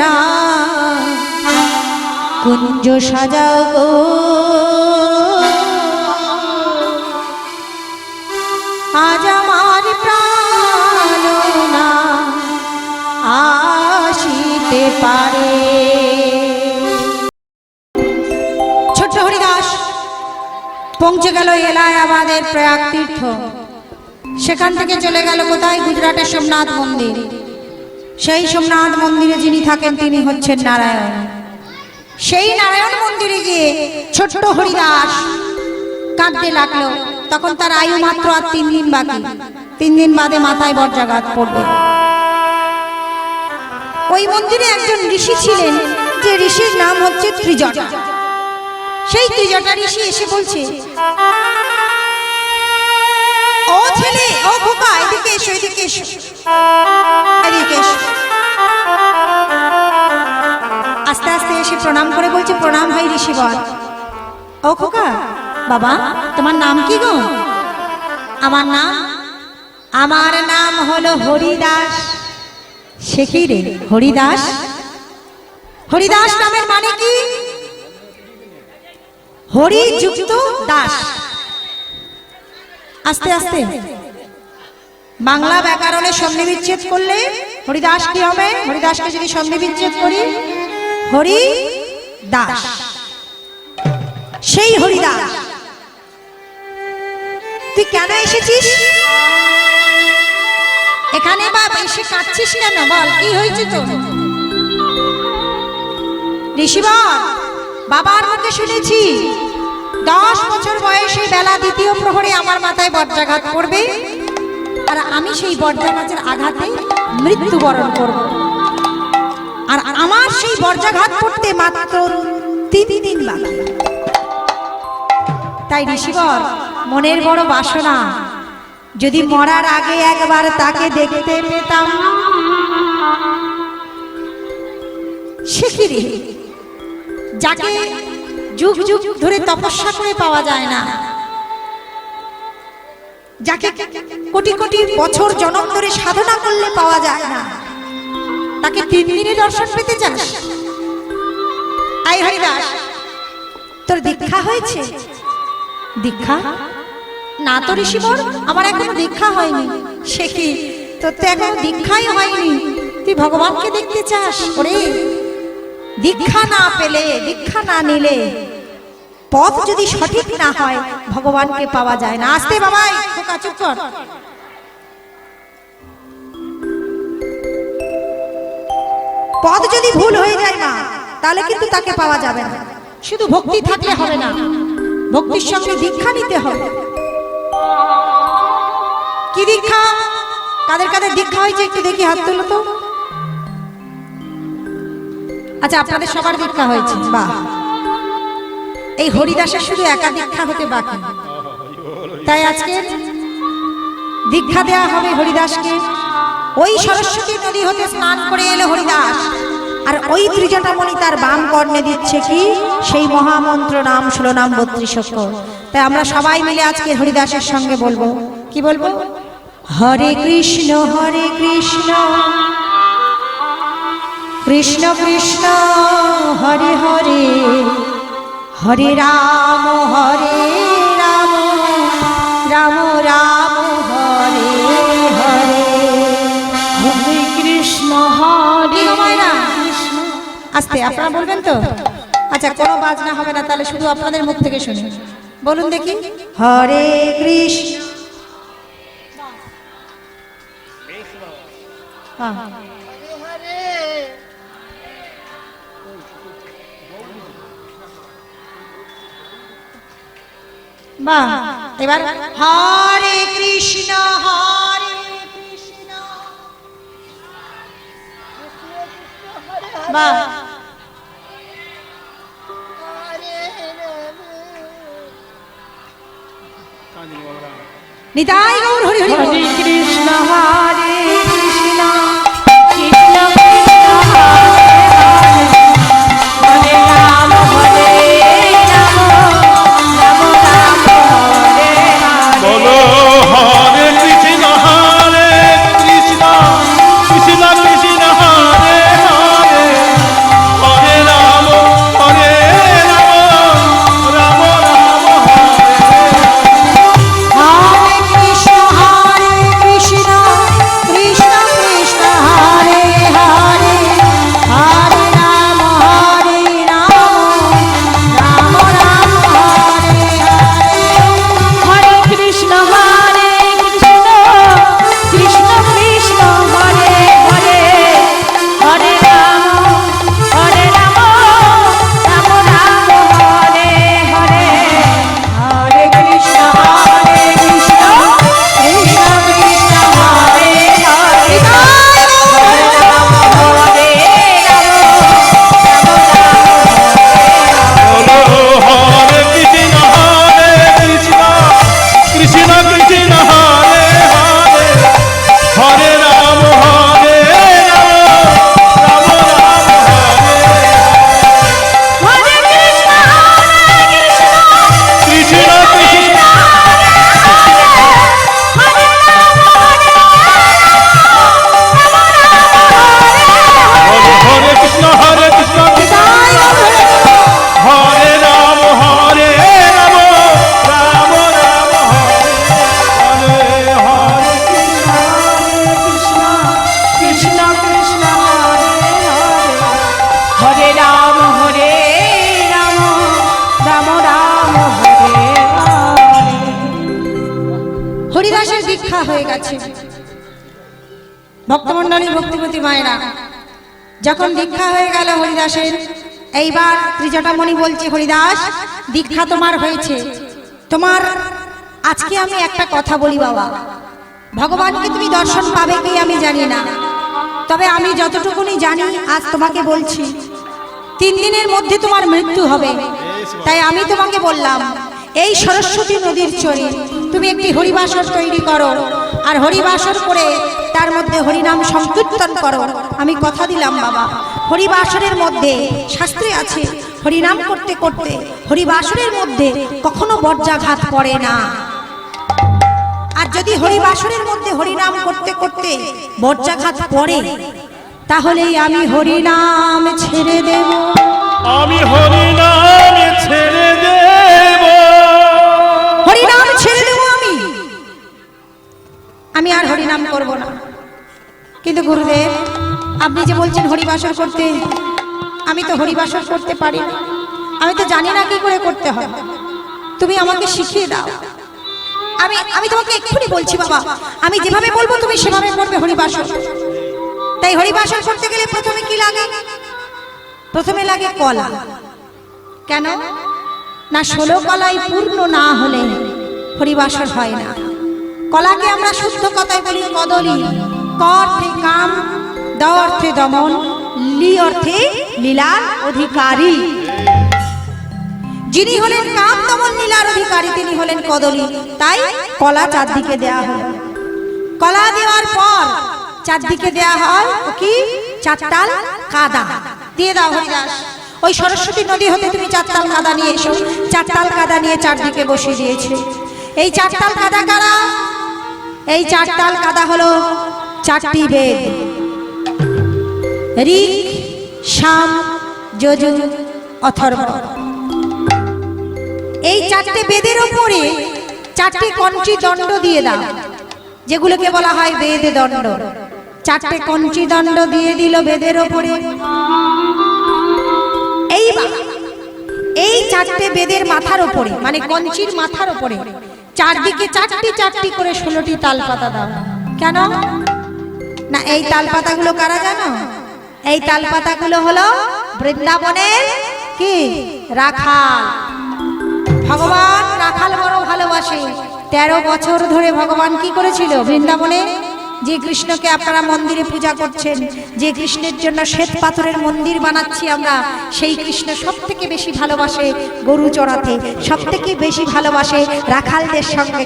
তোমরা কুঞ্জ সাজাও গো, আজ আমার প্রাণনা আসিতে পারে। ছোট্ট হরিদাস পৌঁছে গেল এলাহাবাদের প্রয়াগ তীর্থ। সেখান থেকে চলে গেল কোথায়? গুজরাটের সোমনাথ মন্দির। সেই সোমনাথ মন্দিরে যিনি থাকেন তিনি হচ্ছেন নারায়ণ। সেই নারায়ণ মন্দিরে গিয়ে ছোট্ট হরিদাস কাঁদতে লাগলো। তখন তার আয়ু মাত্র আর 3 দিন বাকি। 3 দিন বাদে মাথায় বজ্রাঘাত পড়বে। ওই মন্দিরে একজন ঋষি ছিলেন, যে ঋষির নাম হচ্ছে ত্রিজটা। সেই ত্রিজটা ঋষি এসে বলছে, ও ছেলে, ও খোকা, এদিকে এসো, এদিকে এসো, এদিকে এসো। আস্তে আস্তে এসে প্রণাম করে বলছে, প্রণাম ভাই ঋষি বল। ও খোকা, বাবা তোমার নাম কি গো? আমার নাম হলো হরিদাস। সে কি রে হরিদাস? হরিদাস নামের মানে কি? হরি যুক্ত দাস। আস্তে আস্তে বাংলা ব্যাকরণে সন্ধি বিচ্ছেদ করলে হরিদাস কি হবে? হরিদাসকে যদি সন্ধি বিচ্ছেদ করি, হরি দাস। সেই হরিদাস। তুই কেন এসেছিস এখানে? বাবা এসে কাঁদছিস কেন? বল কি হয়েছে তোর? ঋষি বল, বাবার মুখে শুনেছি 10 বছর বয়সে বেলা 2য় প্রহরে আমার মাথায় বজ্রাঘাত পড়বে, আর আমি সেই বজ্রাঘাতের আঘাতে মৃত্যুবরণ করব। আর আমার সেই বজ্রাঘাত পড়তে মাত্র 3 দিন বাকি। তাই ঋষিবর মনের বড় বাসনা, যদি মরার আগে একবার তাকে দেখতে পেতাম। সে কি রে, যাকে যুগ যুগ ধরে তপস্যা করে পাওয়া যায় না, যাকে কোটি কোটি বছর জন্ম ধরে সাধনা করলে পাওয়া যায় না, তাকে 3 দিনে দর্শন পেতে চাস? আই হরিদাস, তোর দীক্ষা হয়েছে? দীক্ষা না তো ঋষিবর, আমার এখনো দীক্ষা হয়নি। সে কি, তোর তো এখনো দীক্ষাই হয়নি, তুই ভগবানকে দেখতে চাস? ওরে, দীক্ষা না পেলে, দীক্ষা না নিলে, পথ যদি সঠিক না হয়, ভগবানকে পাওয়া যায় না। আস্তে বাবাই, খোকা চুপ কর। পথ যদি ভুল হয়ে যায় না, তাহলে কিন্তু তাকে পাওয়া যাবে না। শুধু ভক্তি থাকলে হবে না, ভক্তির সঙ্গে দীক্ষা নিতে হবে। কি দীক্ষা? কাদের কাদের দীক্ষা হয়েছে একটু দেখি, হাত তুলো তো। আচ্ছা, আপনাদের সবার দীক্ষা হয়েছে, বাহ। এই হরিদাসের শুধু একা দীক্ষা হতে বাকি। তাই আজকে দীক্ষা দেয়া হবে হরিদাসকে। ওই সরস্বতী নদী হতে স্নান করে এলো হরিদাস, আর ওই ত্রিজটামণি তার বাম কর্ণে দিচ্ছে কি? সেই মহামন্ত্র নাম 16 নাম 32 অক্ষর। তাই আমরা সবাই মিলে আজকে হরিদাসের সঙ্গে বলবো, কি বলবো? হরে কৃষ্ণ কৃষ্ণ কৃষ্ণ হরে হরে, হরে রাম রাম রাম হরে হরে, হরে কৃষ্ণ হরে কৃষ্ণ। আস্তে, আপনারা বলবেন তো? আচ্ছা, কোনো বাজনা হবে না, তাহলে শুধু আপনাদের মুখ থেকে শুনি। বলুন দেখি, হরে কৃষ্ণ। বাহ, এবার হরে কৃষ্ণ বাহ, নিতাই গৌর হরি হরি। হরে কৃষ্ণ হরে কৃষ্ণ কৃষ্ণ কৃষ্ণ হরে হরে, হরে রাম রাম রাম হরে হরে। বলো হরে কৃষ্ণ কৃষ্ণ কৃষ্ণ হরে হরে, হরে রাম রাম রাম হরে কৃষ্ণ কৃষ্ণ হরে কৃষ্ণ হরে কৃষ্ণ হরে রাম রাম রাম হরে হরে কৃষ্ণ কৃষ্ণ হরে রাম রাম রাম হরে হরে। হরিদাসের দীক্ষা হয়ে গেছে। ভক্তমণ্ডলী ভক্তিপতি মায়েরা, যখন দীক্ষা হয়ে গেল হরিদাসের, এইবার ত্রিজটামণি বলছে, হরিদাস দীক্ষা তোমার হয়েছে, তোমার আজকে আমি একটা কথা বলি বাবা, ভগবানকে তুমি দর্শন পাবে কি আমি জানি না, তবে আমি যতটুকুনি জানি আজ তোমাকে বলছি, 3 দিনের মধ্যে তোমার মৃত্যু হবে। তাই আমি তোমাকে বললাম, এই সরস্বতী নদীর চরে তুমি একটি হরিবাসর তৈরি করো, আর হরিবাসর করে তার মধ্যে হরিনাম সংকীর্তন করো। আমি কথা দিলাম বাবা, হরিবাসরের মধ্যে শাস্ত্রে আছে, হরিনাম করতে করতে হরিবাসরের মধ্যে কখনো বজ্রাঘাত পড়ে না। আর যদি হরিবাসরের মধ্যে হরিনাম করতে করতে বজ্রাঘাত পড়ে, তাহলেই আমি হরিনাম ছেড়ে দেব, আমি হরিনাম ছেড়ে দেব, হরিনাম ছেড়ে দেব। আমি আর হরিনাম করব না। কিন্তু গুরুদেব, আপনি যে বলছেন হরিবাসর করতে, আমি তো হরিবাসর করতে পারি না, আমি তো জানি না কি করে করতে হয়, তুমি আমাকে শিখিয়ে দাও। আমি তোমাকে এক্ষুনি বলছি বাবা, আমি যেভাবে বলবো তুমি সেভাবে করবে হরিবাসর। তাই হরিবাসর করতে গেলে প্রথমে কি লাগে? প্রথমে লাগে কলা। কেন না? 16 কলাই পূর্ণ না হলে হরিবাসর হয় না। কলাকে আমরা শুদ্ধ কথায় বলি কদলী। ক অর্থে কাম, দ অর্থে দমন, লি অর্থে লীলার অধিকারী। যিনি হলেন কাম দমন লীলার অধিকারী তিনি হলেন কদলী। তাই কলা চারদিকে দেয়া হলো। কলা দেওয়ার পর চারদিকে দেয়া হয় কি? 4 তাল কাদা দিয়ে দাও হরিদাস। ওই সরস্বতী নদী হতে তুমি 4 তাল কাদা নিয়ে এসো। 4 তাল কাদা নিয়ে চারদিকে বসিয়ে দিয়েছে। এই 4 তাল কাদা কারা? এই 4 তাল কাদা হলো 4টি বেদ, ঋক, সাম, যজুর, অথর্ব। এই 4টে বেদের ওপরে 4টে কঞ্চি দণ্ড দিয়ে দাও, যেগুলোকে বলা হয় বেদ দণ্ড। 4টে কঞ্চি দণ্ড দিয়ে দিল বেদের ওপরে। এইবার এই 4টে বেদের মাথার ওপরে, মানে কঞ্চির মাথার ওপরে চারদিকে 4টি করে 16টি তাল পাতা দাও। কেন না? এই তাল পাতাগুলো কারা জানো? এই তাল পাতাগুলো হলো বৃন্দাবনের কি রাখাল। ভগবান রাখাল বড় ভালোবাসে। 13 বছর ধরে ভগবান কি করেছিল? বৃন্দাবনে যে কৃষ্ণকে আপনারা মন্দিরে পূজা করছেন, যে কৃষ্ণের জন্য শ্বেত পাথরের মন্দির বানাচ্ছি আমরা, সেই কৃষ্ণ সব থেকে বেশি ভালোবাসে গরু চড়াতে, সব থেকে বেশি ভালোবাসে রাখালদের সঙ্গে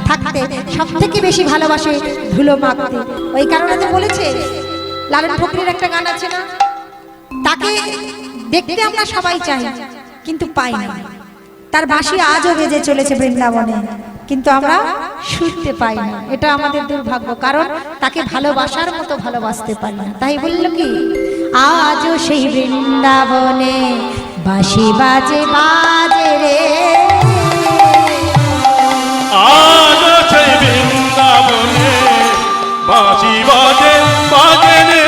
থাকতে, সব থেকে বেশি ভালোবাসে ধুলো মাখতে। ওই কারণে তো বলেছে, লালন ফকিরের একটা গান আছে না, তাকে দেখতে আমরা সবাই চাই কিন্তু পাই না। তার বাঁশি আজও বেজে চলেছে বৃন্দাবনে, কিন্তু আমরা শুনতে পাই না। এটা আমাদের দুর্ভাগ্য, কারণ তাকে ভালোবাসার মতো ভালোবাসতে পারি না। তাই বলল কি, আজও সেই বৃন্দাবনে বাঁশি বাজে বাজে রে, আজও সেই বৃন্দাবনে বাঁশি বাজে বাজে রে,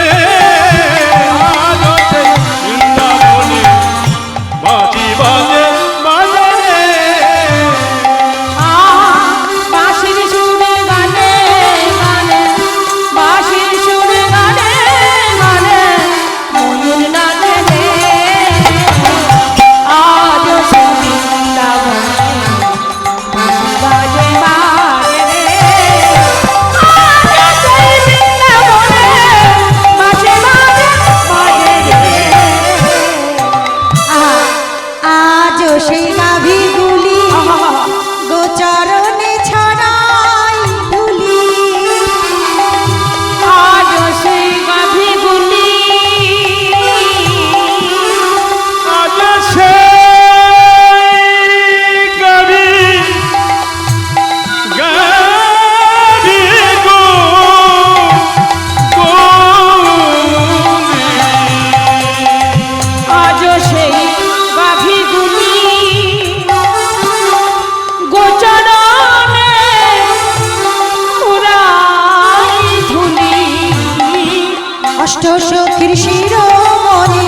আজও সেই বৃন্দাবনে বাঁশি বাজে বাজে রে। বাঁশির সুরে গানে গানে, বাঁশির সুরে গানে গানে ময়ূর নাচে রে, আজও সেই বৃন্দাবনে বাঁশি বাজে বাজে রে, আজও সেই বৃন্দাবনে অষ্ট সখীর শিরোমণি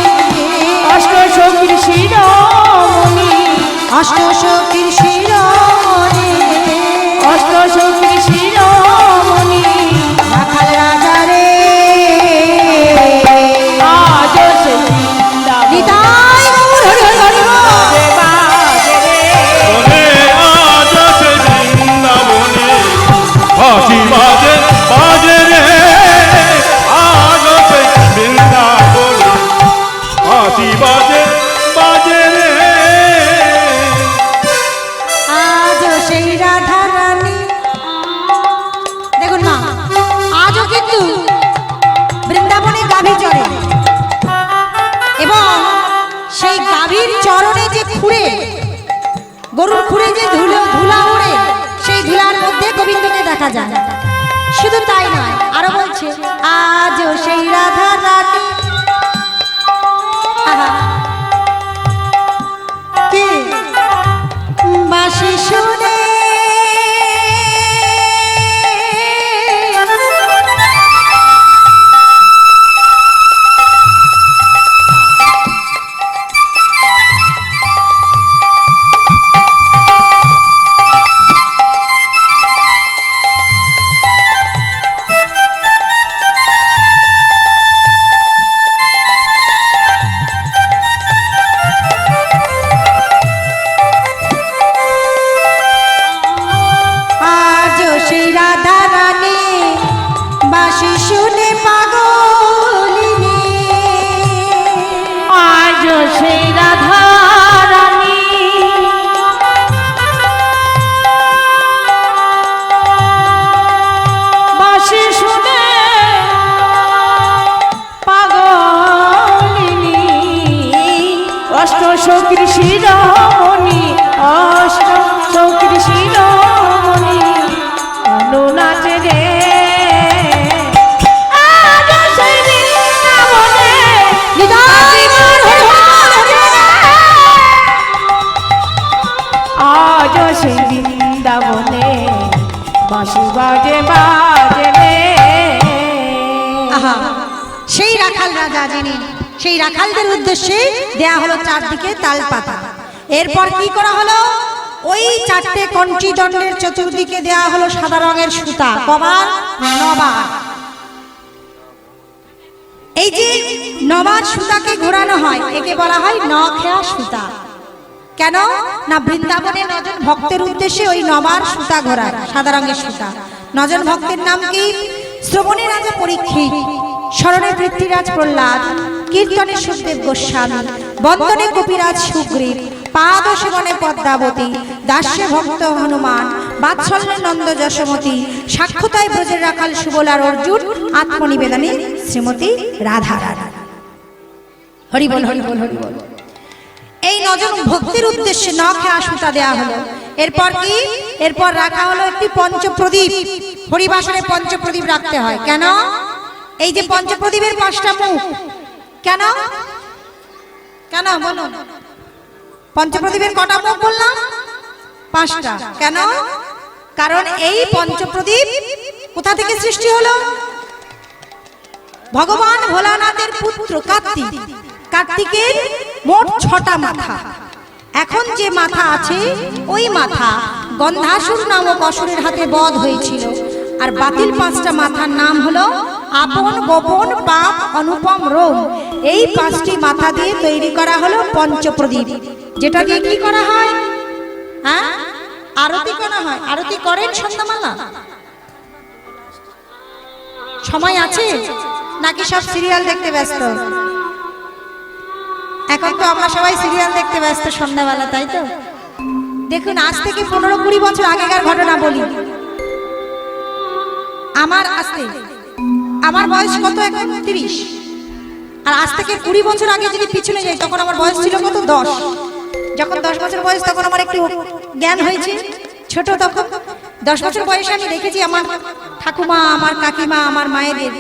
অষ্ট সখীর শিরোমণি অষ্ট সখীর শিরোমণি অষ্ট সখীর শিরোমণি রাখাল রাজা রে আজ সে বৃন্দাবনে নিতাই গৌর হরি হরি বল। বাজে রে বনে আজ সে বৃন্দাবনে বাঁশি বাজে বাজে রে আজ সে বৃন্দাবনে বাঁশি বাজে বাজে রে আজ সেই রাধা রানী দেখুন মা আজও কিন্তু বৃন্দাবনে গাভী চড়ে এবং সেই গাভীর চরণে যে খুঁড়ে গরুর খুঁড়ে যে ধুলা ওড়ে সেই ধুলার মধ্যে গোবিন্দকে দেখা যায়। শুধু তাই নয় আরো বলছে আজও সেই রাধা রানী আহা, কে বাঁশি শুনে আজও সেই রাধা রানী বাঁশি শুনে পাগলিনী আজ সেই রাধা রানী বাঁশি শুনে পাগলিনী অষ্ট সখীর শিরোমণি অষ্ট সখীর শিরোমণি কানু নাচে রে আজ সেই বৃন্দাবনে নিতাই গৌর হরি বল, হরি বল। আজ সেই বৃন্দাবনে বাঁশি বাজে বাজে রে আহা, সেই রাখাল রাজা যিনি সেই রাখালদের উদ্দেশ্যে দেয়া হলো চারদিকে তাল পাতা। এরপর কি করা হলো ওই চারটে কণ্ঠী দণ্ডের চতুর্দিকে দেয়া হলো সাদা রঙের সুতা কবার নবার। এই যে নবার সুতাকে ঘোরানো হয় একে বলা হয় নখেয়া সুতা। কেন না বৃন্দাবনে নজন ভক্তের উদ্দেশ্যে ওই নবার সুতা ঘোরায় সাদা রঙের সুতা। নজন ভক্তের নাম কি শ্রবণে রাজা পরীক্ষিত, স্মরণে পৃথ্বীরাজ প্রহ্লাদ, কীর্তনে সুখদেব গোস্বামী, বন্দনে কপিরাজ সুগ্রীব, পাদ সেবনে পদ্মাবতী, দাস্যে ভক্ত হনুমান, বাৎসল্যে নন্দ যশোমতী, সাক্ষতায় ব্রজের রাখাল সুবলার অর্জুন, আত্মনিবেদনে শ্রীমতী রাধা রানী। হরি বল হরি বল হরি বল। এই নজন ভক্তির উদ্দেশ্যে নখেয়া সুতা দেয়া হলো। এরপর কি এরপর রাখা হলো একটি পঞ্চপ্রদীপ। হরিবাসরে পঞ্চপ্রদীপ রাখতে হয় কেন? এই যে পঞ্চপ্রদীপের 5টা মুখ কেন কেন বলুন? পঞ্চপ্রদীপের কটা মুখ বললাম? 5টা। কেন? কারণ এই পঞ্চপ্রদীপ কোথা থেকে সৃষ্টি হলো? ভগবান ভোলানাথের পুত্র কার্তিক। কার্তিকের মোট 6টা মাথা। এখন যে মাথা আছে ওই মাথা গন্ধাসুর নামক অসুরের হাতে বধ হয়েছিল। আর বাতিল 5টা মাথার নাম হলো আপন, গোপন, পাপ, অনুপম, রোম। এই 5টি মাথা দিয়ে তৈরি করা হলো পঞ্চপ্রদীপ, যেটা দিয়ে কি করা হয়? হ্যাঁ, আরতি করা হয়। আরতি করেন সন্ধ্যামালা? সময় আছে নাকি সব সিরিয়াল দেখতে ব্যস্ত? এখন তো আমরা সবাই সিরিয়াল দেখতে ব্যস্ত সন্ধ্যাবেলা, তাই তো? দেখুন, আজ থেকে 15-20 বছর আগেকার ঘটনা বলি। আমার বয়স কত এখন? 30। আর আজ থেকে 20 বছর আগে যদি পিছনে যাই তখন আমার বয়স ছিল কত? 10। যখন 10 বছর বয়স তখন আমার একটু জ্ঞান হয়েছে, ছোট তখন। 10 বছর বয়সে আমি দেখেছি আমার ঠাকুমা, আমার কাকিমা, আমার মায়েদের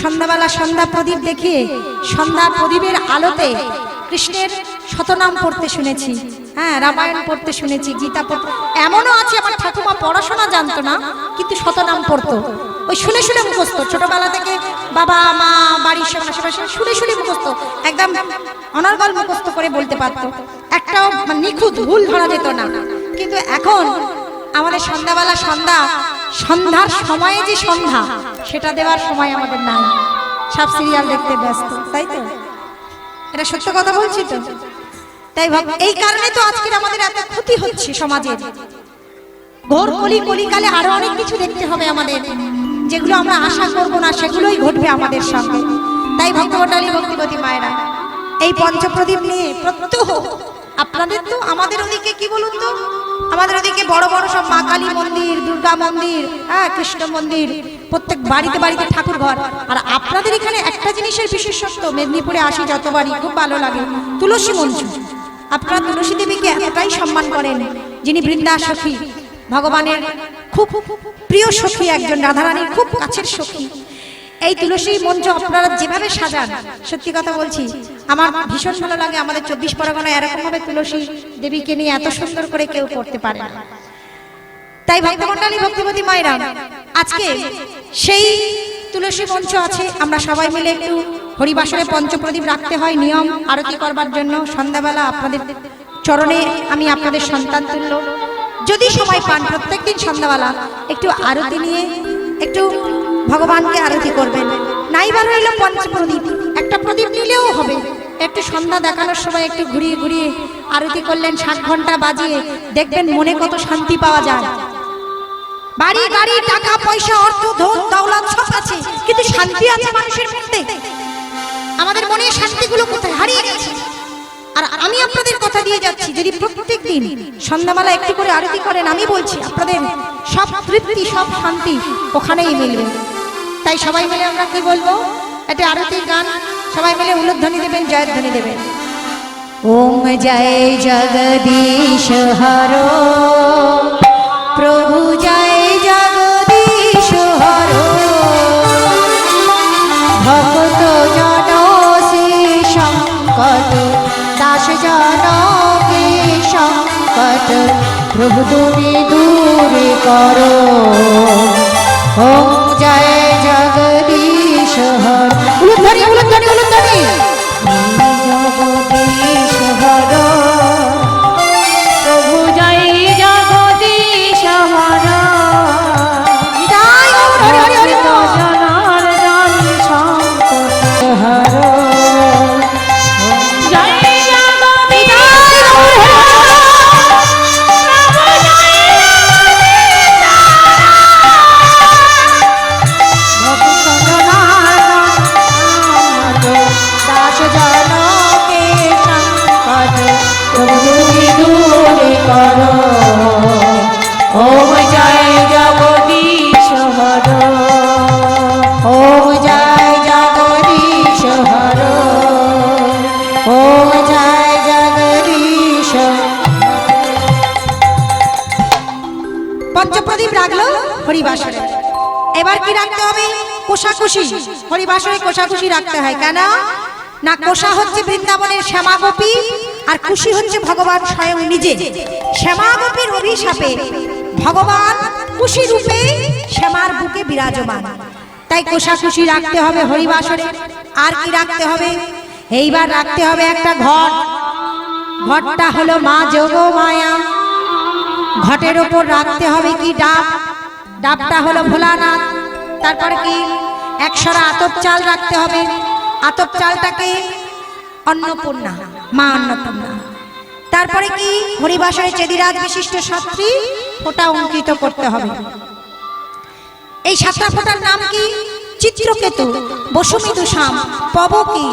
সন্ধ্যাবেলা সন্ধ্যা প্রদীপ দেখিয়ে সন্ধ্যা প্রদীপের আলোতে কৃষ্ণের শতনাম পড়তে শুনেছি। হ্যাঁ, রামায়ণ পড়তে শুনেছি, গীতা পড়তে। এমনও আছে আমার ঠাকুমা পড়াশোনা জানতো না কিন্তু শতনাম পড়তো। ওই শুনে শুনে মুখস্থ, ছোটবেলা থেকে বাবা মা বাড়ির সব আশেপাশে শুনে শুনে মুখস্থ, একদম অনর্গল মুখস্থ করে বলতে পারতো, একটাও নিখুঁত ভুল ধরা যেত না। কিন্তু এখন আমাদের সন্ধ্যাবেলা সন্ধ্যার সময়ে যে সন্ধ্যা, সেটা দেওয়ার সময় আমাদের নাই, সব সিরিয়াল দেখতে ব্যস্ত, তাই তো? এটা সত্য কথা বলছি তো? তাই এই কারণে তো আজকের আমাদের এত ক্ষতি হচ্ছে সমাজের। ঘোর কলিকালে আরো অনেক কিছু দেখতে হবে আমাদের, যেগুলো আমরা আশা করব না সেগুলোই ঘটবে আমাদের সঙ্গে। তাই ভক্তমণ্ডলী, ভক্তিবতী মায়েরা, এই পঞ্চপ্রদীপ নিয়ে প্রত্যহ আপনাদের তো, আমাদের ওদিকে কি বলুন তো, আমাদের ওদিকে বড় বড় সব মা কালী মন্দির, দুর্গা মন্দির, হ্যাঁ কৃষ্ণ মন্দির, প্রত্যেক বাড়িতে বাড়িতে ঠাকুর ঘর। আর আপনাদের এখানে একটা জিনিসের বিশেষত্ব, মেদিনীপুরে আসি যতবারই খুব ভালো লাগে, তুলসী মঞ্চ। আপনারা তুলসী দেবীকে এতটাই সম্মান করেন, যিনি বৃন্দা সখী, ভগবানের খুব প্রিয় সখী, একজন রাধারানীর খুব কাছের সখী। এই তুলসী মঞ্চ আপনারা যেভাবে সাজান, সত্যি কথা বলছি, আমার ভীষণ ভালো লাগে। আমাদের 24 পরগনায় এরকম ভাবে তুলসী দেবীকে নিয়ে এত সুন্দর করে কেউ করতে পারে না। তাই ভক্তমণ্ডলী, ভক্তিবতী মায়েরা, আজকে সেই তুলসী মঞ্চ আছে, আমরা সবাই মিলে একটু হরিবাসরে পঞ্চপ্রদীপ রাখতে হয় নিয়ম, আরতি করবার জন্য। সন্ধ্যাবেলা আপনাদের চরণে আমি আপনাদের সন্তান তুল্য, যদি সময় পান প্রত্যেকদিন সন্ধ্যাবেলা একটু আরতি নিয়ে একটু ভগবানকে আরতি করবেন। নাইবার হইল পঞ্চপ্রদীপ, একটা প্রদীপ নিলেও হবে। একটু সন্ধ্যা দেখানোর সময় একটু ঘুরিয়ে ঘুরিয়ে আরতি করলেন, 7 ঘন্টা বাজিয়ে, দেখবেন মনে কত শান্তি পাওয়া যায়। বাড়ি গাড়ি, টাকা পয়সা, অর্থ, ধন দৌলত সব আছে, কিন্তু শান্তি আছে মানুষের মধ্যে? আমাদের মনে শান্তিগুলো কোথায় হারিয়ে গেছে? আর আমি আপনাদের কথা দিয়ে যাচ্ছি, যদি প্রত্যেক দিন সন্ধ্যাবেলা একটু করে আরতি করেন, আমি বলছি আপনাদের সব তৃপ্তি, সব শান্তি ওখানেই মিলবে। তাই সবাই মিলে আমরা কি বলবো, একটা আরতির গান সবাই মিলে উলুধ্বনি দেবেন, জয়ধ্বনি দেবেন। ওম জয় জগদীশ হরো, প্রভু জয় জগদীশ হরো, ভক্ত জন শ্রী সংকট, দাস জন কে সংকট, প্রভু তুমি দূর করো। ওম জয় জগদীশ হর, উলুধ্বনি উলুধ্বনি উলুধ্বনি, জগদীশ হর, প্রভু জয় জগদীশ হর, জনার্দন সংকট হর, জয় জগদীশ দাস জনকে সংকট, প্রভু তুমি দূর করো। ওম জয় জগদীশ হর, ওম জয় জগদীশ হর, ওম জয় জগদীশ। পঞ্চপ্রদীপ রাখলো হরিবাসরে। এবার কি রাখতে হবে? কোষাকুষি। হরিবাসরে কোষাকুষি রাখতে হয় কেন না? কোষা হচ্ছে বৃন্দাবনের শ্যামা গোপী, আর খুশি হচ্ছে ভগবান স্বয়ং নিজে। শ্যামা গোপীর অভিশাপে ভগবান খুশি রূপে শ্যামার বুকে বিরাজমান। তাই কোষাকুষি রাখতে হবে হরিবাসরে। আর কি রাখতে হবে? এইবার রাখতে হবে একটা ঘট। ঘটটা হলো মা যোগমায়া। ঘটের ওপর রাখতে হবে কি? ডাব। ডাবটা হলো ভোলানাথ। তারপরে কি? 100 আতপ চাল রাখতে হবে। আতপ চালটাকে অন্নপূর্ণা, মা অন্নপূর্ণা। তারপরে কি? হরিবাসরে চেদিরাজ বিশিষ্ট 7টি ফোঁটা অঙ্কিত করতে হবে। এই 7টা ফোঁটার নাম কি? চিত্রকেতু, বসুমিদুষাম, পবকি,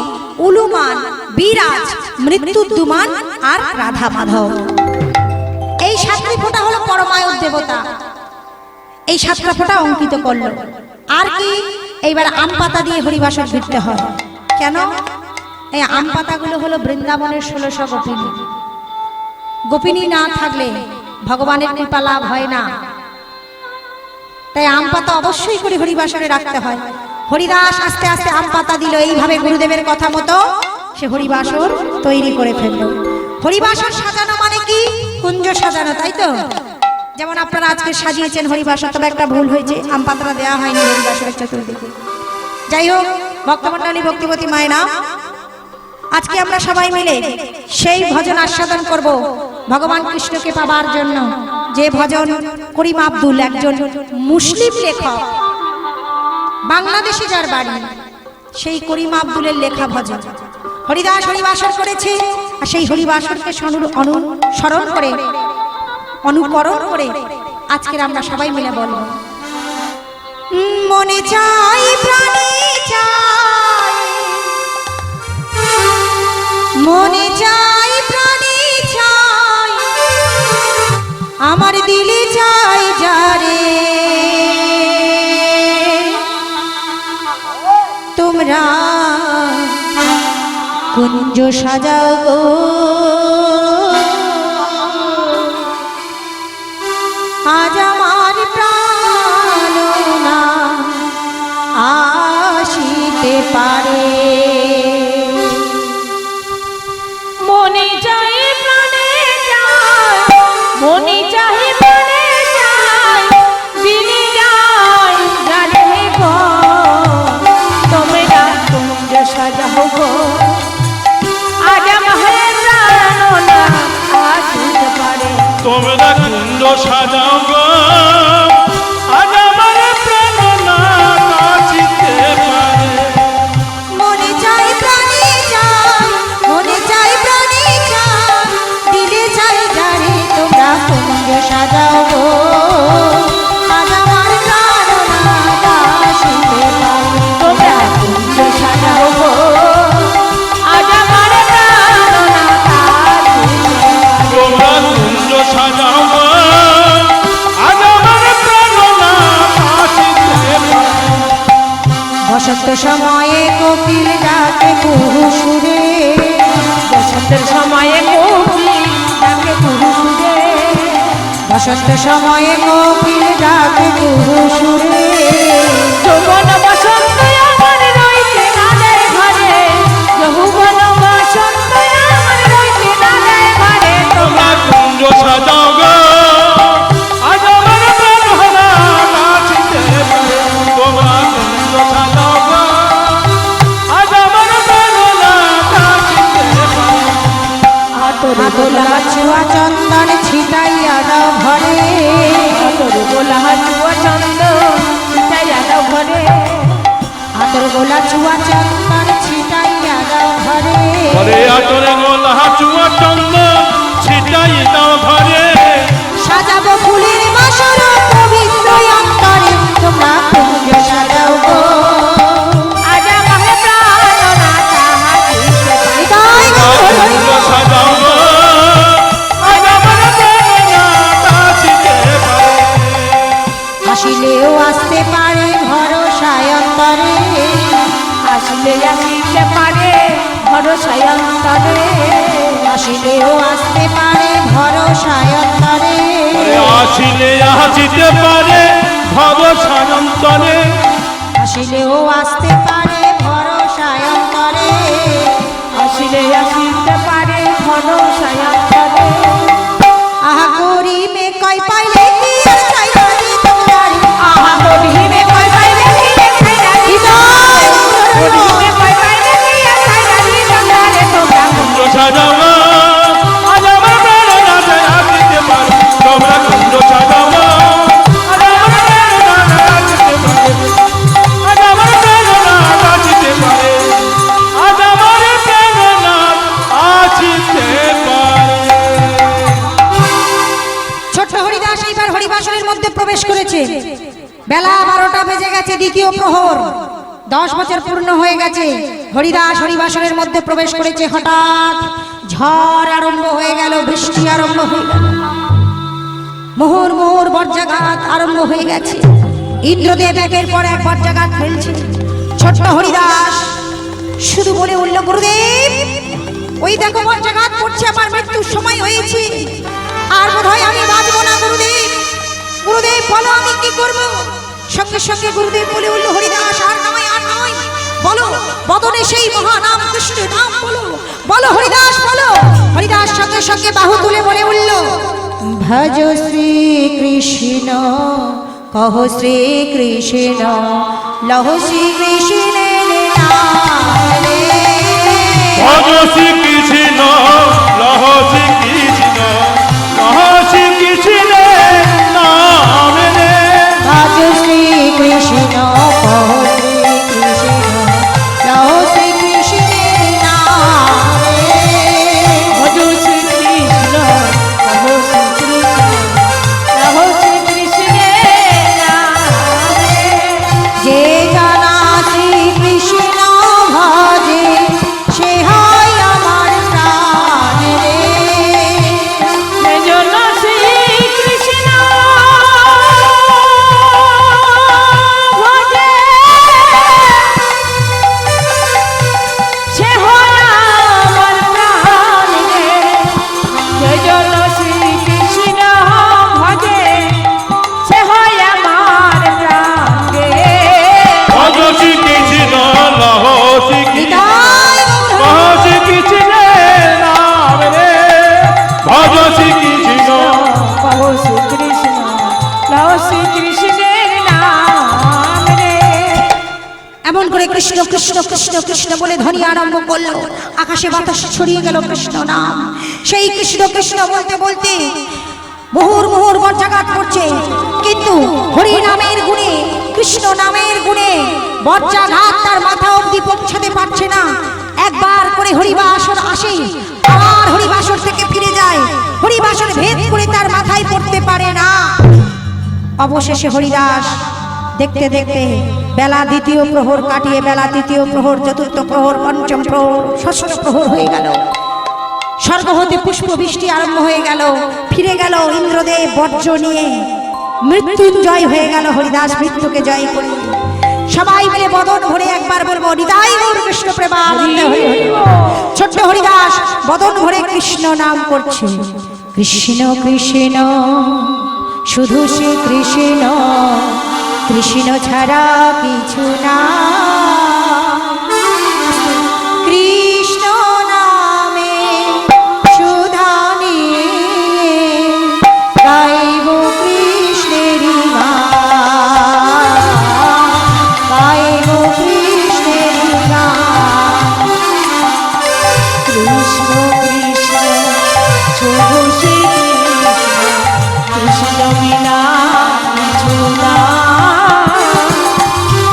উলুমান, বিরাজ, মৃত্যুদ্যুমান আর রাধা মাধব। এই 7টি ফোঁটা হলো পরমায়ুর দেবতা। এই 7টা ফোঁটা অঙ্কিত করলো। আর কি? এইবার আম পাতা দিয়ে হরিবাসর ভিড়তে হয়। কেন? এই আম পাতাগুলো হলো বৃন্দাবনের 1600 গোপিনী। গোপিনী না থাকলে ভগবানের কৃপা লাভ হয় না। তাই আম পাতা অবশ্যই করে হরিবাসরে রাখতে হয়। হরিদাস আস্তে আস্তে আম পাতা দিল, এইভাবে গুরুদেবের কথা মতো সে হরিবাসর তৈরি করে ফেললো। হরিবাসর সাজানো মানে কি? কুঞ্জ সাজানো, তাই তো? যেমন আপনারা আজকে সাজিয়েছেন হরিবাসর, তবে একটা ভুল হয়েছে, আম পাতরা দেওয়া হয়নি হরিবাসরের চতুর্দিকে। যাই হোক, ভক্তমণ্ডলী ভক্তিবতী মায়েরা, আজকে আমরা সবাই মিলে সেই ভজন আস্বাদন করব ভগবান কৃষ্ণকে পাবার জন্য, যে ভজন করিম আব্দুল, একজন মুসলিম লেখক, বাংলাদেশে যার বাড়ি, সেই করিম আব্দুলের লেখা ভজন হরিদাস হরিবাসর করেছে। আর সেই হরিবাসরকে অনুসরণ করে, অনুকরণ করে আজকের আমরা সবাই মিলে বলব, মনে চাই প্রাণে চাই, মনে চাই প্রাণে চাই, আমার দিলে চাই যারে, তোমরা কুঞ্জ সাজাও গো, আজ আমার প্রাণ না আসিতে পারে, মনে চাহে প্রাণে চায়, মনে চাহে প্রাণে চায়, দিনে যায় জানে গো, তোমরা কুঞ্জ সাজাও গো, আজ আমার প্রাণ না আসিতে পারে, তোমরা কুঞ্জ সাজাও গো, আজ আমার প্রাণ না নাচিতে পারে। মনে চাই প্রাণে চাই, মনে চাই প্রাণে চাই, দিলে চাই যারে, তোমরা কুঞ্জ সাজাও গো, আজ আমার প্রাণ না আসিতে পারে, তোমরা কুঞ্জ সাজাও গো, আজ আমার প্রাণ না আসিতে পারে। তোমরা কুঞ্জ সাজাও গো, আজ আমার প্রাণ না নাচিতে পারে। বসন্ত সময়ে কোকিল ডাকে কুহু সুরে, বসন্তের সময়ে কোকিল ডাকে কুহু সুরে, বসন্ত সময়ে কোকিল ডাকে কুহু সুরে, যৌবন বসন্ত আমার রইতে না দেয় ঘরে, যৌবন বসন্ত আমার রইতে না দেয় ঘরে, তোমরা কুঞ্জ সাজাও গো, আজ আমার প্রাণ না নাচিতে পারে। তোমরা কুঞ্জ সাজাও গো, আজ আমার প্রাণ না নাচিতে পারে। আতলা ছোঁয়া চন্দন ছিটাইয়া দাও ঘরে, তোর গোলা হাজুয়া চন্দ চিটাইয়া দাও ঘরে, আতর গোলা ছোঁয়া চন্দন ছিটাইয়া দাও ঘরে, ঘরে আতরে গোলা চুয়া চন্দ ছিটাই দাও ঘরে। সাজাবো ফুলের বাসর পবিত্র অন্তরে, তোমরা কুঞ্জ সাজাও গো, আজ আমার প্রাণ না তাহাকে তাই গো, কুঞ্জ সাজাও গো, আজ আমার প্রাণ না নাচিতে পারে। হাসিলেও আসতে পারে ভরসায় অন্তরে, আসলে আসিতে পারে ভরসায় অন্তরে, হাসিলেও আসতে পারে ভরসায় অন্তরে, ঘরে আসিলে আসিতে পারে ভরসায় অন্তরে। হাসিলেও আসতে পারে ভরসায় অন্তরে, আসলে আসিতে পারে ভরসায় অন্তরে, আহা করিমে কয় পাইলে কি আর চাই রাজি তোমার, আহা গরিবে কই পাইলে কি দেখাই রাজি হৃদয় গরিবে কই পাইলে কি দেখাই রাজি তোমরা তোমরা কুঞ্জ সাজাও গো, আজ আমার প্রাণ না নাচিতে পারে। তোমরা কুঞ্জ সাজাও গো, আজ আমার প্রাণ না নাচিতে পারে। আজ আমার প্রাণ না নাচিতে পারে। আজ আমার প্রাণ না নাচিতে পারে। ছোট্ট হরিদাস এইবার হরিবাসরের মধ্যে প্রবেশ করেছে। বেলা 12টা বেজে গেছে, দ্বিতীয় প্রহর, 10 বছর পূর্ণ হয়ে গেছে। হরিদাস হরিবাসরের মধ্যে প্রবেশ করেছে। হঠাৎ ঝড় আরম্ভ হয়ে গেল, বৃষ্টি আরম্ভ হয়ে গেল, মোহর মোহর বজ্রাঘাত আরম্ভ হয়ে গেছে। ইন্দ্রদেব একের পর এক বজ্রাঘাত ফেলছে। ছোট্ট হরিদাস শুধু বলে উঠল, গুরুদেব ওই দেখো বজ্রাঘাত পড়ছে, আমার মৃত্যুর সময় হয়েছে, আর বোধহয় আমি বাঁচবো না। গুরুদেব, গুরুদেব বলো আমি কি করব? সঙ্গে সঙ্গে গুরুদেব বলে উঠল, হরিদাস আর নয়, আর নয়, বলো বদনে সেই মহানাম কৃষ্ণ নাম বলো, বলো হরিদাস বলো। হরিদাস সঙ্গে সঙ্গে বাহু তুলে বলে উঠল, ভজ শ্রী কৃষ্ণ কহ শ্রী কৃষ্ণ লহ শ্রী কৃষ্ণের নাম রে। ভজ শ্রী কৃষ্ণ লহ শ্রী কৃষ্ণ লহ শ্রী কৃষ্ণের নাম রে। ভজ শ্রী কৃষ্ণ কহ শ্রী কৃষ্ণ লহ শ্রী কৃষ্ণের নাম রে। ভজ শ্রী কৃষ্ণ কহ শ্রী কৃষ্ণ লহ শ্রী কৃষ্ণের নাম রে। যে জানা শ্রী কৃষ্ণ ভজে সে হয় আমার প্রাণ রে। সেজন্য শ্রী কৃষ্ণ ভজে সে হয় আমার প্রাণ রে। সেজন্য শ্রী কৃষ্ণ ভজে সে হয় আমার প্রাণ রে। ভজ শ্রী কৃষ্ণ লহ শ্রী কৃষ্ণ নিতাই লহ শ্রী কৃষ্ণের নাম রে। ভজ শ্রী কৃষ্ণ কহ শ্রী কৃষ্ণ লহ শ্রী কৃষ্ণের নাম রে। এমন করে কৃষ্ণ কৃষ্ণ কৃষ্ণ কৃষ্ণ বলে ধ্বনি আরম্ভ করলো। আকাশে বাতাসে ছড়িয়ে গেল কৃষ্ণ নাম। সেই কৃষ্ণ কৃষ্ণ বলতে বলতে মুহুর মুহুর বজ্রাঘাত করছে, কিন্তু হরি নামের গুণে কৃষ্ণ নামের গুণে বজ্রাঘাত তার মাথা অবধি পৌঁছাতে পারছে না। একবার করে হরিবাসর আসে, আবার হরিবাসর থেকে ফিরে যায়। হরিবাসর ভেদ করে তার মাথায় পড়তে পারে না। অবশেষে হরিদাস দেখতে দেখতে বেলা দ্বিতীয় প্রহর কাটিয়ে বেলা তৃতীয় প্রহর, চতুর্থ প্রহর, পঞ্চম প্রহর, ষষ্ঠ প্রহর হয়ে গেল। স্বর্গ হতে পুষ্প বৃষ্টি আরম্ভ হয়ে গেল। ফিরে গেল ইন্দ্রদেব বজ্র নিয়ে। মৃত্যুঞ্জয় হয়ে গেল হরিদাস মৃত্যুকে জয় করে। সবাই মিলে বদন ভরে একবার বলবো নিতাই গৌর কৃষ্ণ প্রেমানন্দে হরি হরি বল। ছোট্ট হরিদাস বদন ভরে কৃষ্ণ নাম করছে। কৃষ্ণ কৃষ্ণ শুধু শ্রী কৃষ্ণ, কৃষ্ণ ছাড়া কিছু না। কৃষ্ণ নামে সুধা নিয়ে গাইব কৃষ্ণের গান, গাইব কৃষ্ণের গান। কৃষ্ণ কৃষ্ণ শুধু শ্রী কৃষ্ণ, কৃষ্ণ বিনা কিছু না।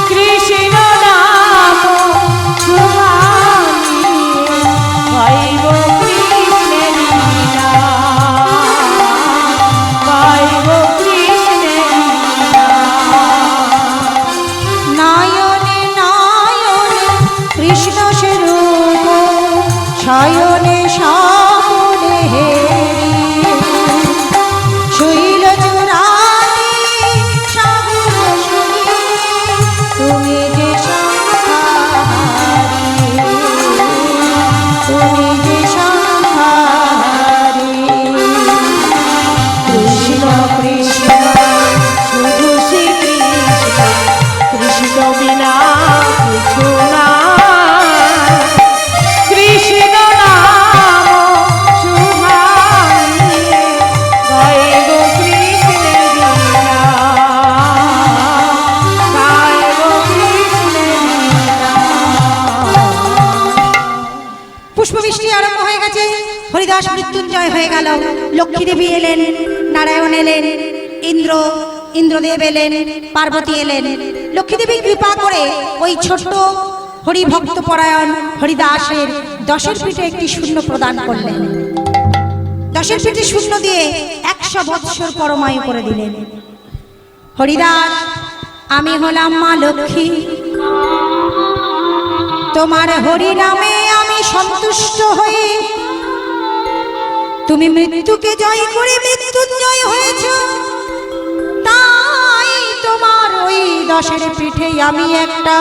কৃষ্ণ নাম শোভা নিয়ে গাইব কৃষ্ণের লীলা, গাইব কৃষ্ণের লীলা। নয়নে নয়নে কৃষ্ণ স্বরূপ, শয়নে স্বপনে হেরি। শৈল চূড়াতে সাগর শুনি, তুমি যে সংহারি, তুমি যে সংহারি। কৃষ্ণ কৃষ্ণ শুধু শ্রী কৃষ্ণ, কৃষ্ণ বিনা কিছু না। কৃষ্ণ নাম শোভা নিয়ে গাইব কৃষ্ণের লীলা, গাইব কৃষ্ণের লীলা। পুষ্পবৃষ্টি আরম্ভ হয়ে গেছে। হরিদাস মৃত্যুঞ্জয় হয়ে গেল। লক্ষ্মী দেবী এলেন, নারায়ণ এলেন, ইন্দ্রদেব এলেন, পার্বতী এলেন। লক্ষ্মী দেবী কৃপা করে ওই ছোট্ট হরিভক্ত পরায়ণ হরিদাসের 10 পিঠে একটি শূন্য প্রদান করলেন। 10 পিঠে শূন্য দিয়ে 100 বৎসর পরমায়ু করে দিলেন। হরিদাস, আমি হলাম মা লক্ষ্মী, তোমার হরি নামে আমি সন্তুষ্ট হয়ে, তুমি মৃত্যুকে জয় করে মৃত্যুঞ্জয় হয়েছ, তাই তোমার ওই 10 পিঠে আমি একটা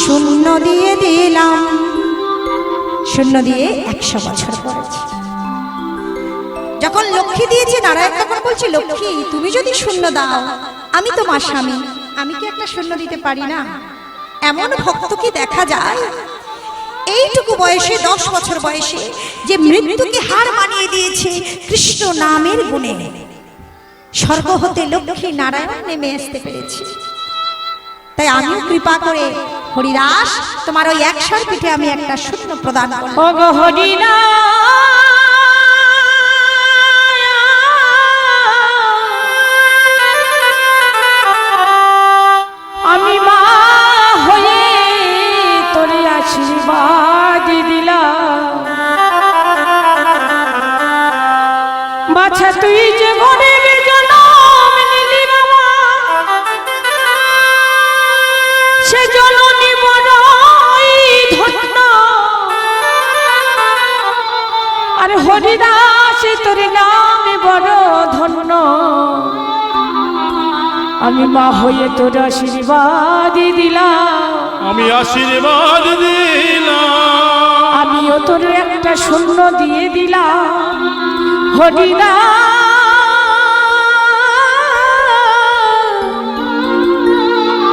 শূন্য দিয়ে দিলাম। শূন্য দিয়ে 100 বছর করেছি। যখন লক্ষ্মী দিয়েছে, নারায়ণ তখন বলছে, লক্ষ্মী তুমি যদি শূন্য দাও, আমি তোমার স্বামী, আমি কি একটা শূন্য দিতে পারি না? এমন ভক্ত কি দেখা যায়? এইটুকু বয়সে 10 বছর বয়সে যে মৃত্যুকে হার মানিয়ে দিয়েছে কৃষ্ণ নামের গুণে, স্বর্গ হতে লক্ষ্মী নারায়ণ নেমে আসতে পেরেছে। তাই আমিও কৃপা করে হরিদাস তোমার ওই 100 পিঠে আমি একটা শূন্য প্রদান করলাম। ওগো হরিনা আমি মা হয়ে তোরে আশীর্বাদ দিলাম। বাছা তুই যে গরিব জনম নিলি বাবা, সে জননী বড়ই ধন্য। আরে হরিদাস তোর নাম বড় ধন্য, আমি মা হয়ে তোর আশীর্বাদ দিলাম। আমি আশীর্বাদ দিলাম, আমিও তোর একটা শূন্য দিয়ে দিলাম। হরিদাস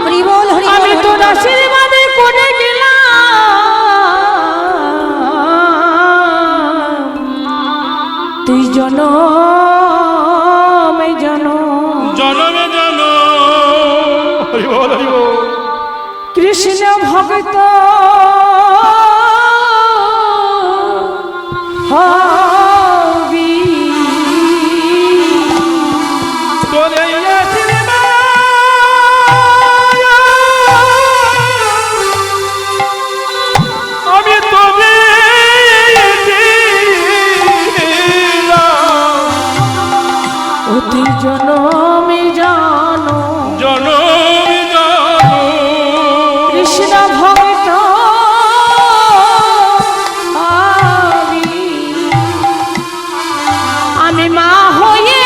হরি বল, হরি বল, আমি তোর আশীর্বাদে করে গেলাম। তুই জনমে জনম জনমে জনম হরি বল, হরি বল। কৃষ্ণ ভক্ত হবি। তোর এই আশীর্বাদ আমি তোকে দিলাম। ও তুই জনমে জনম জনমে জনম কৃষ্ণ ভক্ত হবি। আমি মা হয়ে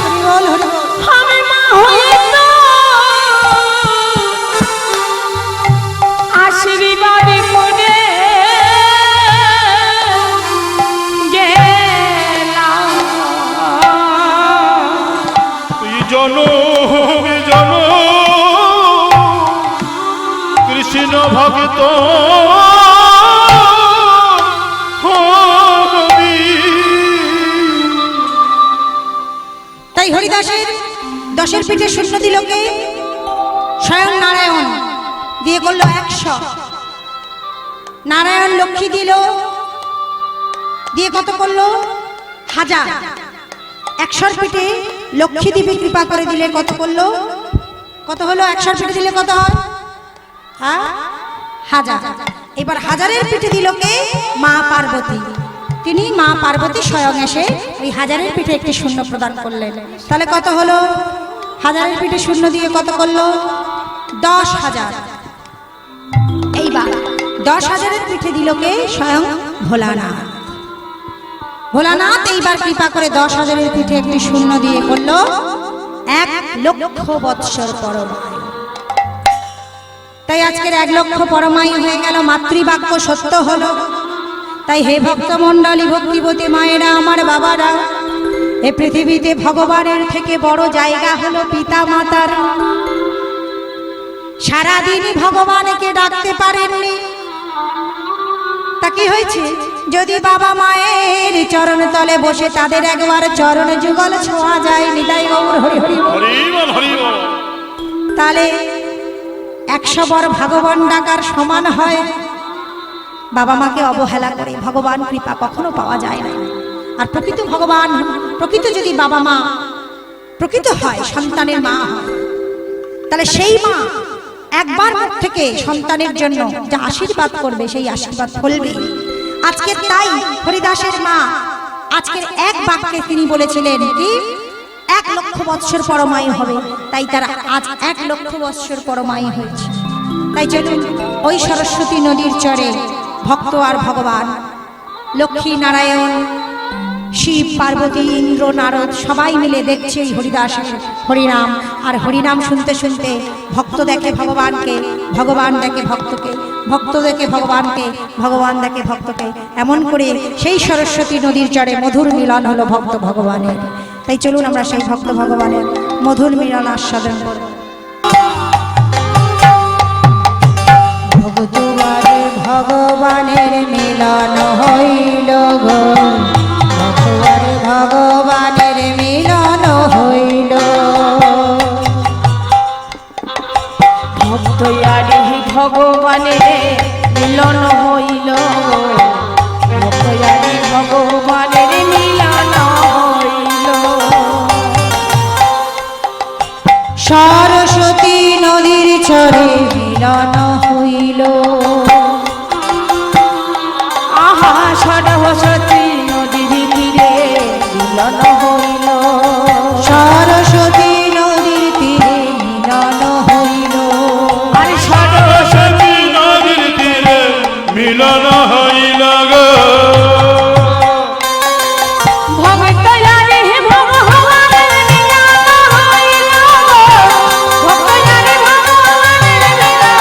হরি বল, হরি বল। আমি মা হয়ে তো আশীর্বাদ করে গেলাম। তুই জনমে জনম কৃষ্ণ ভক্ত হবি। তাই হরিদাসের 10 পিঠে শূন্য দিল কে? স্বয়ং নারায়ণ দিয়ে করলো 100। নারায়ণ লক্ষ্মী দিল, দিয়ে কত করলো? 1000। 100 পিঠে লক্ষ্মী দেবী কৃপা করে দিলে কত করলো? কত হলো? 100 পিঠে দিলে কত হয়? হ্যাঁ, 1000। এবার 1000-এর পিঠে দিল কে? মা পার্বতী। তিনি মা পার্বতী স্বয়ং এসে ওই 1000-এর পিঠে একটি শূন্য প্রদান করলেন। তাহলে কত হলো? 1000-এর পিঠে শূন্য দিয়ে কত করলো? 10,000। এইবার 10,000-এর পিঠে দিল কে? স্বয়ং ভোলানাথ। ভোলানাথ এইবার কৃপা করে 10,000-এর পিঠে একটি শূন্য দিয়ে করলো 1,00,000 বৎসর পরমায়ু। তাই আজকের 1,00,000 পরমায়ু হয়ে গেল, মাতৃবাক্য সত্য হলো। তাই হে ভক্তমণ্ডলী, ভক্তিবতী মায়েরা, আমার বাবারা, এ পৃথিবীতে ভগবানের থেকে বড় জায়গা হলো পিতা মাতার। সারাদিনই ভগবানকে ডাকতে পারেননি, তা কি হয়েছে? যদি বাবা মায়ের চরণ তলে বসে তাদের একবার চরণ যুগল ছোঁয়া যায়, নিতাই গৌর হরি হরি বল। হরি বল, হরি বল। তাহলে 100 বার ভগবান ডাকার সমান হয়। বাবা মাকে অবহেলা করে ভগবান কৃপা কখনো পাওয়া যায় না। আর প্রকৃত ভগবান, প্রকৃত যদি বাবা মা প্রকৃত হয়, সন্তানের মা হয়, তাহলে সেই মা একবার মুখ থেকে সন্তানের জন্য যা আশীর্বাদ করবে সেই আশীর্বাদ ফলবে। আজকে তাই হরিদাসের মা আজকের এক বাক্যে তিনি বলেছিলেন কি 1,00,000 বৎসর পরমায়ু হবে। তাই তারা আজ 1,00,000 বৎসর পরমায়ু হয়েছে। তাই চলুন ওই সরস্বতী নদীর চরে ভক্ত আর ভগবান লক্ষ্মী নারায়ণ শিব পার্বতী ইন্দ্র নারদ সবাই মিলে দেখছে এই হরিদাসের হরিনাম, আর হরিনাম শুনতে শুনতে ভক্ত দেখে ভগবানকে, ভগবান দেখে ভক্তকে, ভক্ত দেখে ভগবানকে, ভগবান দেখে ভক্তকে। এমন করে সেই সরস্বতী নদীর চরে মধুর মিলন হলো ভক্ত ভগবানের। তাই চলুন আমরা সেই ভক্ত ভগবানের মধুর মিলন আস্বাদন করব। ভক্ত আর ভগবানের মিলন হইল গো, ভক্ত আর ভগবানের মিলন হইল। ভক্ত আরে ভগবানের মিলন হইল, ভক্ত আরে ভগবানের মিলন হইল। সরস্বতী নদীর চরে মিলন হইল। আহা সরস্বতী নদীর তীরে মিলন হইল, সরস্বতী নদীর তীরে মিলন হইল। আর সরস্বতী নদীর তীরে মিলন হইল গো। ভক্ত আরে ভগবানের মিলন হইল, ভক্ত আরে ভগবানের মিলন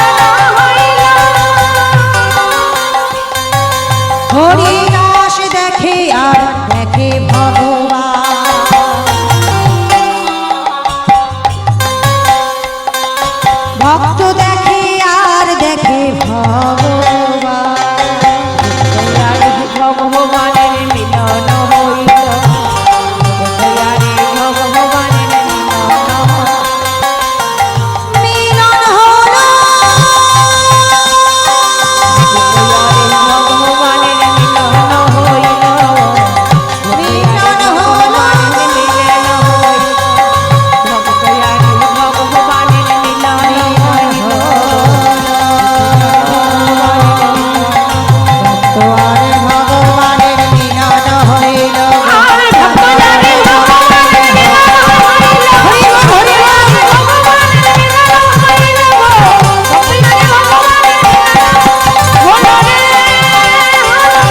হইল। হরিদাস দেখে আর দেখে ভগবান,